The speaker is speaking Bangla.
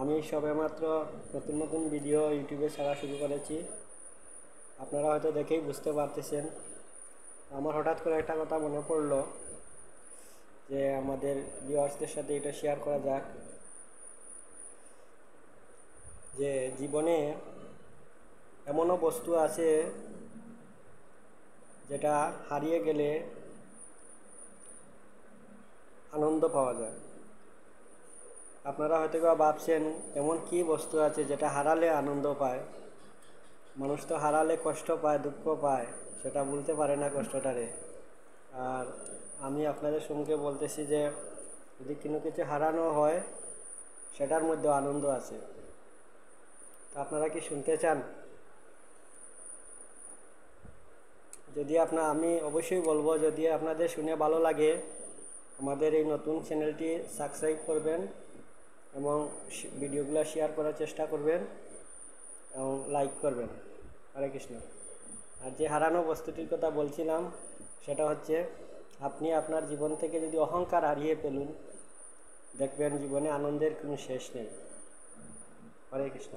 আমি সবেমাত্র নতুন নতুন ভিডিও ইউটিউবে ছাড়া শুরু করেছি। আপনারা হয়তো দেখেই বুঝতে পারতেছেন। আমার হঠাৎ করে একটা কথা মনে পড়লো যে আমাদের ভিউয়ার্সদের সাথে এটা শেয়ার করা যাক যে জীবনে এমনও বস্তু আছে যেটা হারিয়ে গেলে আনন্দ পাওয়া যায়। আপনারা হয়তো বা ভাবছেন এমন কি বস্তু আছে যেটা হারালে আনন্দ পায়। মানুষ তো হারালে কষ্ট পায়, দুঃখ পায়, সেটা বলতে পারে না কষ্টটারে। আর আমি আপনাদের সম্মুখে বলতেছি যে যদি কোনো কিছু হারানো হয় সেটার মধ্যে আনন্দ আছে। তা আপনারা কি শুনতে চান? যদি আমি অবশ্যই বলবো, যদি আপনাদের শুনে ভালো লাগে আমাদের এই নতুন চ্যানেলটি সাবস্ক্রাইব করবেন এবং ভিডিওগুলো শেয়ার করার চেষ্টা করবেন এবং লাইক করবেন। হরে কৃষ্ণ। আর যে হারানো বস্তুটির কথা বলছিলাম সেটা হচ্ছে, আপনি আপনার জীবন থেকে যদি অহংকার হারিয়ে ফেলুন, দেখবেন জীবনে আনন্দের কোনো শেষ নেই। হরে কৃষ্ণ।